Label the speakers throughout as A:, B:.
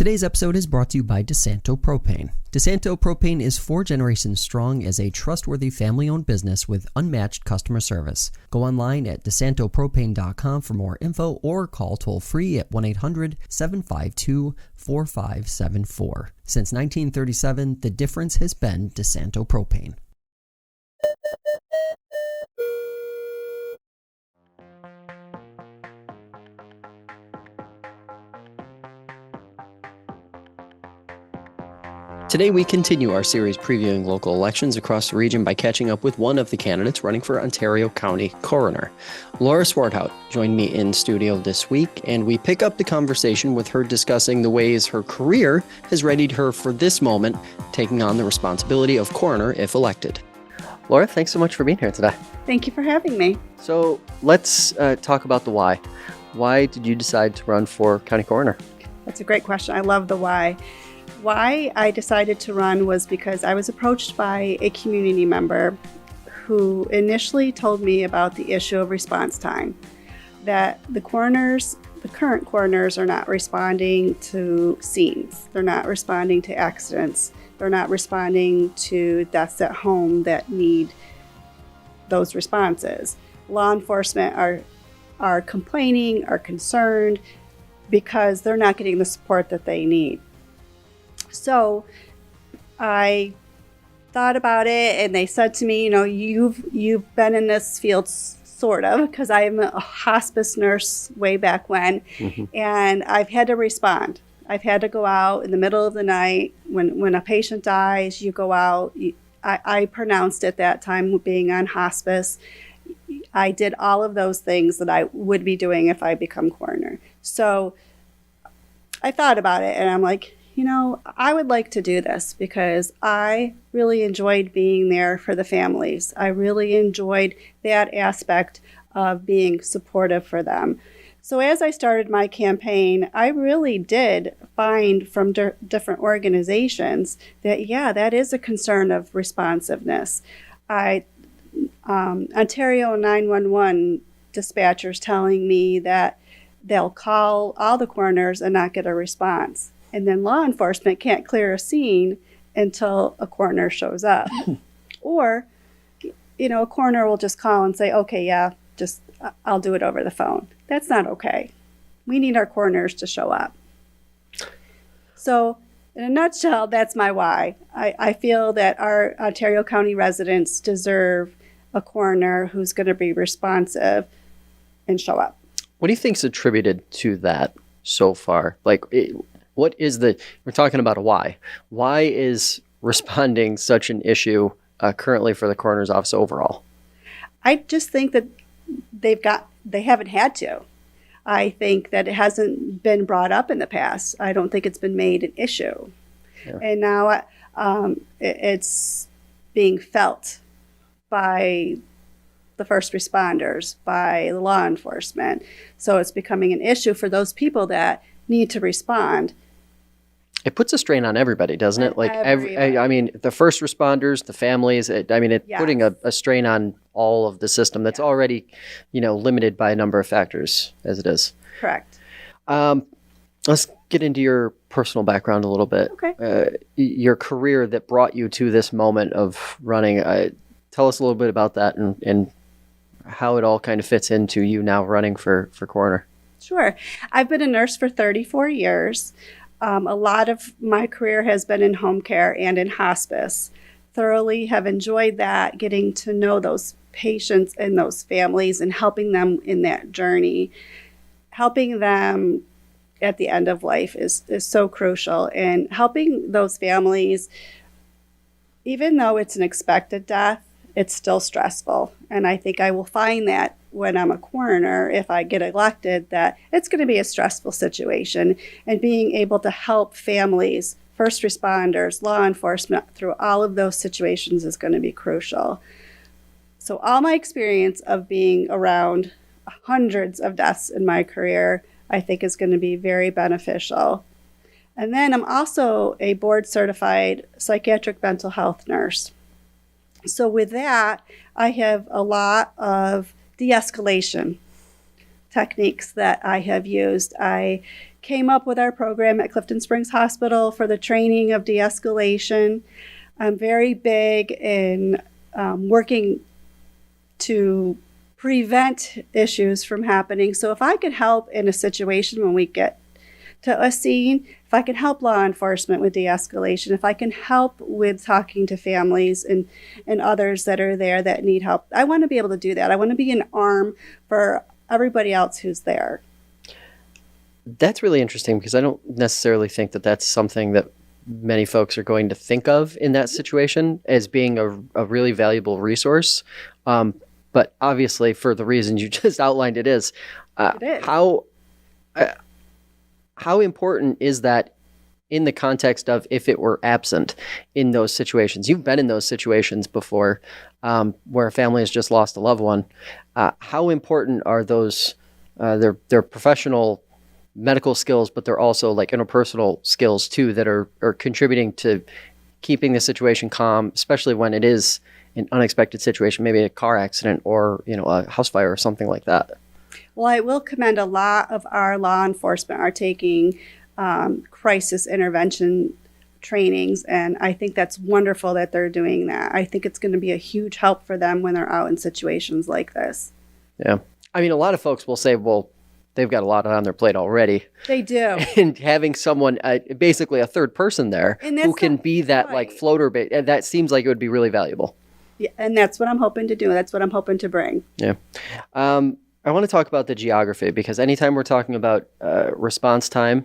A: Today's episode is brought to you by DeSanto Propane. DeSanto Propane is 4 generations strong as a trustworthy family-owned business with unmatched customer service. Go online at DeSantoPropane.com for more info or call toll-free at 1-800-752-4574. Since 1937, the difference has been DeSanto Propane. Today we continue our series previewing local elections across the region by catching up with one of the candidates running for Ontario County Coroner. Laura Swarthout joined me in studio this week, and we pick up the conversation with her discussing the ways her career has readied her for this moment, taking on the responsibility of coroner if elected. Laura, thanks so much for being here today.
B: Thank you for having me.
A: So let's talk about the why. Why did you decide to run for county coroner?
B: That's a great question. I love the why. Why I decided to run was because I was approached by a community member who initially told me about the issue of response time, that the current coroners are not responding to scenes. They're not responding to accidents. They're not responding to deaths at home that need those responses. Law enforcement are complaining, are concerned because they're not getting the support that they need. So I thought about it, and they said to me, you've been in this field sort of, because I'm a hospice nurse way back when, and I've had to respond. I've had to go out in the middle of the night when a patient dies. You go out. I pronounced at that time being on hospice. I did all of those things that I would be doing if I become coroner. So I thought about it, and I'm like, I would like to do this because I really enjoyed being there for the families. I really enjoyed that aspect of being supportive for them. So as I started my campaign, I really did find from different organizations that, that is a concern of responsiveness. Ontario 911 dispatchers telling me that they'll call all the coroners and not get a response. And then law enforcement can't clear a scene until a coroner shows up. Or, a coroner will just call and say, okay, I'll do it over the phone. That's not okay. We need our coroners to show up. So in a nutshell, that's my why. I feel that our Ontario County residents deserve a coroner who's going to be responsive and show up.
A: What do you think's attributed to that so far? What is we're talking about a why. Why is responding such an issue currently for the coroner's office overall?
B: I just think that they haven't had to. I think that it hasn't been brought up in the past. I don't think it's been made an issue. Yeah. And now it's being felt by the first responders, by the law enforcement. So it's becoming an issue for those people that need to respond.
A: It puts a strain on everybody, doesn't it? The first responders, the families, it's putting a strain on all of the system that's already, limited by a number of factors as it is.
B: Correct.
A: Let's get into your personal background a little bit.
B: Okay.
A: Your career that brought you to this moment of running. Tell us a little bit about that and how it all kind of fits into you now running for coroner.
B: Sure. I've been a nurse for 34 years. A lot of my career has been in home care and in hospice. Thoroughly have enjoyed that, getting to know those patients and those families and helping them in that journey. Helping them at the end of life is so crucial. And helping those families, even though it's an expected death, it's still stressful. And I think I will find that when I'm a coroner, if I get elected, that it's going to be a stressful situation. And being able to help families, first responders, law enforcement through all of those situations is going to be crucial. So all my experience of being around hundreds of deaths in my career, I think is going to be very beneficial. And then I'm also a board certified psychiatric mental health nurse. So with that, I have a lot of de-escalation techniques that I have used. I came up with our program at Clifton Springs Hospital for the training of de-escalation. I'm very big in working to prevent issues from happening. So if I could help in a situation when we get to a scene, if I can help law enforcement with de-escalation, if I can help with talking to families and others that are there that need help, I want to be able to do that. I want to be an arm for everybody else who's there.
A: That's really interesting because I don't necessarily think that that's something that many folks are going to think of in that situation as being a really valuable resource. But obviously, for the reasons you just outlined, it is.
B: It is.
A: How important is that in the context of if it were absent in those situations? You've been in those situations before where a family has just lost a loved one. How important are those, their professional medical skills, but they're also like interpersonal skills too that are contributing to keeping the situation calm, especially when it is an unexpected situation, maybe a car accident or, a house fire or something like that?
B: Well, I will commend a lot of our law enforcement are taking crisis intervention trainings, and I think that's wonderful that they're doing that. I think it's going to be a huge help for them when they're out in situations like this.
A: Yeah. I mean, a lot of folks will say, well, they've got a lot on their plate already.
B: They do.
A: And having someone, basically a third person there who can be that
B: right.
A: like floater bait, that seems like it would be really valuable.
B: Yeah, and that's what I'm hoping to do. That's what I'm hoping to bring.
A: Yeah. I want to talk about the geography because anytime we're talking about response time,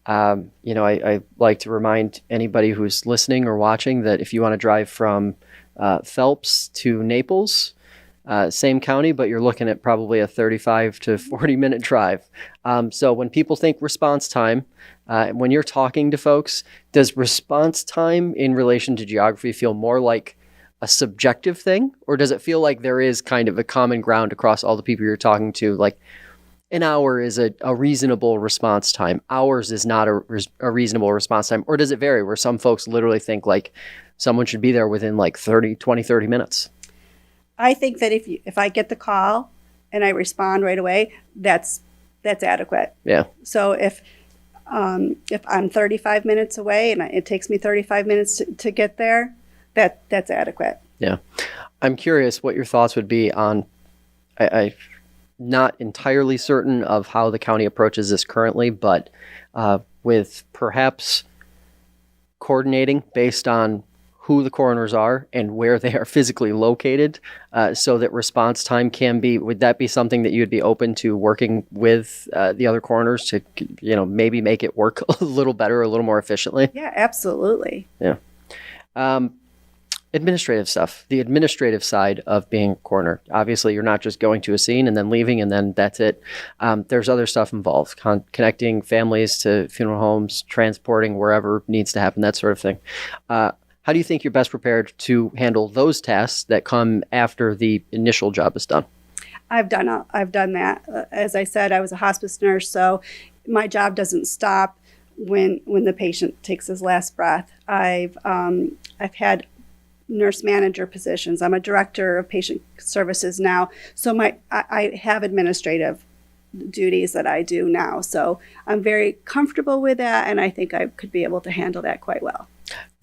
A: I like to remind anybody who's listening or watching that if you want to drive from Phelps to Naples, same county, but you're looking at probably a 35 to 40 minute drive. So when people think response time, when you're talking to folks, does response time in relation to geography feel more like a subjective thing, or does it feel like there is kind of a common ground across all the people you're talking to? Like an hour is a reasonable response time. Hours is not a reasonable response time. Or does it vary where some folks literally think like someone should be there within like 30 minutes?
B: I think that if I get the call and I respond right away, that's adequate.
A: Yeah.
B: So if I'm 35 minutes away and it takes me 35 minutes to get there, that's adequate.
A: Yeah. I'm curious what your thoughts would be on, I'm not entirely certain of how the county approaches this currently, but with perhaps coordinating based on who the coroners are and where they are physically located so that response time can be, would that be something that you would be open to working with the other coroners to, maybe make it work a little better, a little more efficiently?
B: Yeah, absolutely.
A: Yeah. Administrative stuff, the administrative side of being a coroner. Obviously, you're not just going to a scene and then leaving and then that's it. There's other stuff involved, connecting families to funeral homes, transporting wherever needs to happen, that sort of thing. How do you think you're best prepared to handle those tasks that come after the initial job is done?
B: I've done that. As I said, I was a hospice nurse, so my job doesn't stop when the patient takes his last breath. I've had nurse manager positions. I'm a director of patient services now, so I have administrative duties that I do now. So I'm very comfortable with that, and I think I could be able to handle that quite well.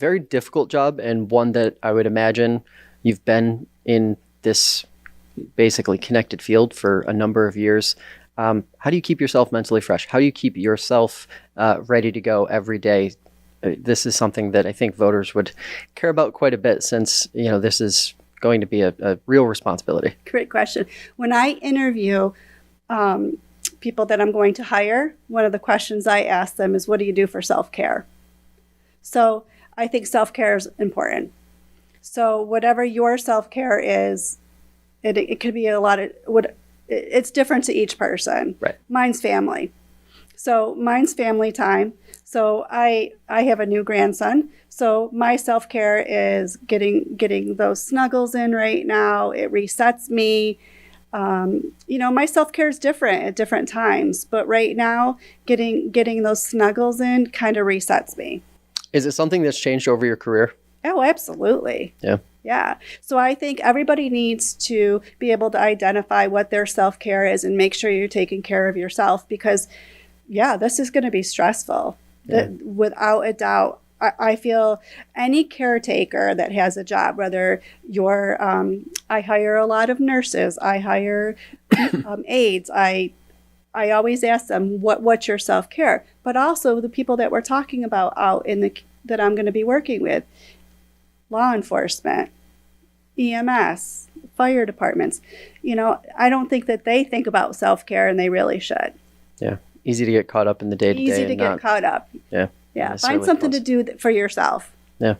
A: Very difficult job, and one that I would imagine you've been in this basically connected field for a number of years. How do you keep yourself mentally fresh? How do you keep yourself ready to go every day? This is something that I think voters would care about quite a bit since, this is going to be a real responsibility.
B: Great question. When I interview people that I'm going to hire, one of the questions I ask them is, what do you do for self-care? So I think self-care is important. So whatever your self-care is, it could be it's different to each person.
A: Right.
B: Mine's family. So mine's family time. So I have a new grandson. So my self-care is getting those snuggles in right now. It resets me. My self-care is different at different times, but right now getting those snuggles in kind of resets me.
A: Is it something that's changed over your career?
B: Oh, absolutely.
A: Yeah.
B: Yeah. So I think everybody needs to be able to identify what their self-care is and make sure you're taking care of yourself, because yeah, this is going to be stressful. Without a doubt. I feel any caretaker that has a job, whether you're, I hire a lot of nurses, I hire aides, I always ask them, what's your self-care? But also the people that we're talking about out that I'm going to be working with, law enforcement, EMS, fire departments. I don't think that they think about self-care, and they really should.
A: Yeah. Easy to get caught up in the day-to-day.
B: Easy to get caught up.
A: Yeah.
B: Yeah. Find something to do for yourself.
A: Yeah.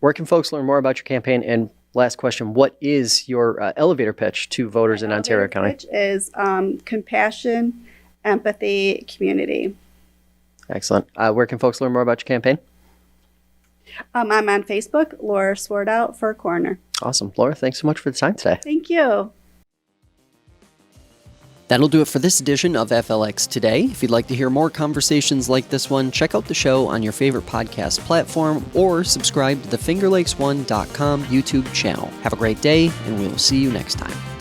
A: Where can folks learn more about your campaign? And last question, what is your elevator pitch to voters in Ontario County?
B: Pitch is compassion, empathy, community.
A: Excellent. Where can folks learn more about your campaign?
B: I'm on Facebook, Laura Swarthout for Coroner.
A: Awesome. Laura, thanks so much for the time today.
B: Thank you.
A: That'll do it for this edition of FLX Today. If you'd like to hear more conversations like this one, check out the show on your favorite podcast platform or subscribe to the FingerLakes1.com YouTube channel. Have a great day, and we will see you next time.